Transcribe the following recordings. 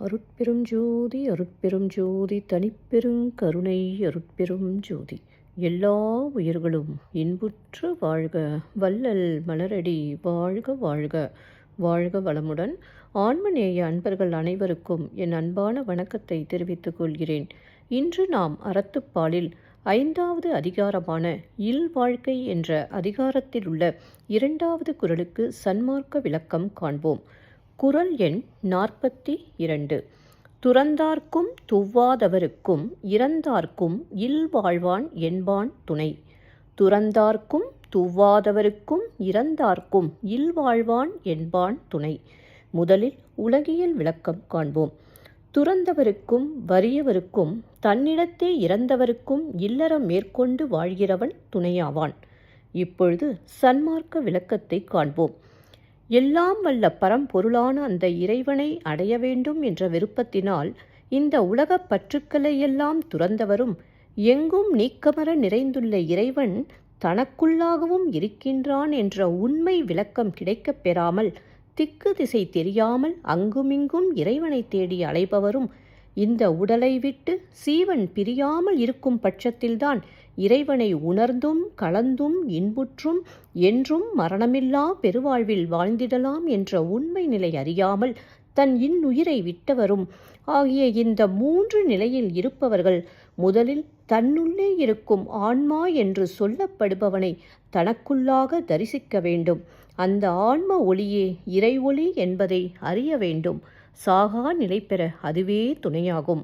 அருட்பெரும் ஜோதி அருட்பெரும் ஜோதி தனிப்பெரும் கருணை அருட்பெரும் ஜோதி. எல்லா உயிர்களும் இன்புற்று வாழ்க, வள்ளல் மலரடி வாழ்க வாழ்க. வாழ்க வளமுடன். ஆன்மநேய அன்பர்கள் அனைவருக்கும் என் அன்பான வணக்கத்தை தெரிவித்துக் கொள்கிறேன். இன்று நாம் அறத்துப்பாலில் 5வது அதிகாரமான இல்வாழ்க்கை என்ற அதிகாரத்தில் உள்ள 2வது குறளுக்கு சன்மார்க்க விளக்கம் காண்போம். குறள் எண் 42. துறந்தார்க்கும் துவ்வாதவருக்கும் இறந்தார்க்கும் இல்வாழ்வான் என்பான் துணை. துறந்தார்க்கும் துவ்வாதவருக்கும் இறந்தார்க்கும் இல்வாழ்வான் என்பான் துணை. முதலில் உலகியல் விளக்கம் காண்போம். துறந்தவருக்கும் வறியவருக்கும் தன்னிடத்தே இறந்தவருக்கும் இல்லறம் மேற்கொண்டு வாழ்கிறவன் துணையாவான். இப்பொழுது சன்மார்க்க விளக்கத்தை காண்போம். எல்லாம் வல்ல பரம்பொருளான அந்த இறைவனை அடைய வேண்டும் என்ற விருப்பத்தினால் இந்த உலகப் பற்றுக்களையெல்லாம் துறந்தவரும் எங்கும் நீக்கமர நிறைந்துள்ள இறைவன் தனக்குள்ளாகவும் இருக்கின்றான் என்ற உண்மை விளக்கம் கிடைக்கப் பெறாமல் திக்கு திசை தெரியாமல் அங்குமிங்கும் இறைவனை தேடி அலைபவரும் இந்த உடலை விட்டு சீவன் பிரியாமல் இருக்கும் பட்சத்தில்தான் இறைவனை உணர்ந்தும் கலந்தும் இன்புற்றும் என்றும் மரணமில்லா பெருவாழ்வில் வாழ்ந்திடலாம் என்ற உண்மை நிலை அறியாமல் தன் இன்னுயிரை விட்டவரும் ஆகிய இந்த 3 நிலையில் இருப்பவர்கள் முதலில் தன்னுள்ளே இருக்கும் ஆன்மா என்று சொல்லப்படுபவனை தனக்குள்ளாக தரிசிக்க வேண்டும். அந்த ஆன்ம ஒளியே இறை ஒளி என்பதை அறிய வேண்டும். சாகா நிலை பெற அதுவே துணையாகும்.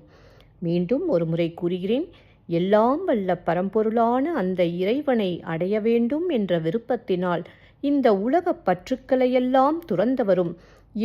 மீண்டும் ஒரு முறை கூறுகிறேன். எல்லாம் வல்ல பரம்பொருளான அந்த இறைவனை அடைய வேண்டும் என்ற விருப்பத்தினால் இந்த உலகப் பற்றுக்களையெல்லாம் துறந்தவரும்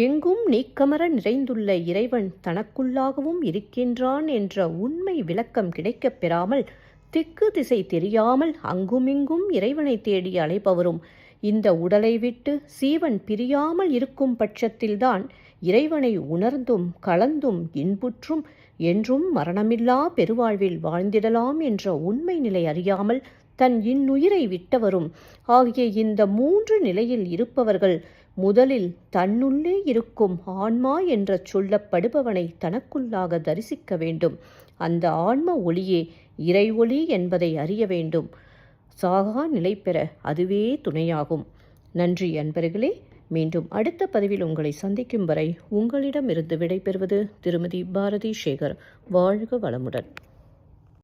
எங்கும் நீக்கமர நிறைந்துள்ள இறைவன் தனக்குள்ளாகவும் இருக்கின்றான் என்ற உண்மை விளக்கம் கிடைக்கப் பெறாமல் திக்கு திசை தெரியாமல் அங்குமிங்கும் இறைவனை தேடி அலைபவரும் இந்த உடலை விட்டு சீவன் பிரியாமல் இருக்கும் பட்சத்தில்தான் இறைவனை உணர்ந்தும் கலந்தும் இன்புற்றும் என்றும் மரணமில்லா பெருவாழ்வில் வாழ்ந்திடலாம் என்ற உண்மை நிலை அறியாமல் தன் இன்னுயிரை விட்டவரும் ஆகிய இந்த 3 நிலையில் இருப்பவர்கள் முதலில் தன்னுள்ளே இருக்கும் ஆன்மா என்ற சொல்லப்படுபவனை தனக்குள்ளாக தரிசிக்க வேண்டும். அந்த ஆன்ம ஒளியே இறை ஒளி என்பதை அறிய வேண்டும். சாகா நிலை பெற அதுவே துணையாகும். நன்றி அன்பர்களே. மீண்டும் அடுத்த பதிவில் உங்களை சந்திக்கும் வரை உங்களிடமிருந்து விடைபெறுவது திருமதி பாரதி சேகர். வாழ்க வளமுடன்.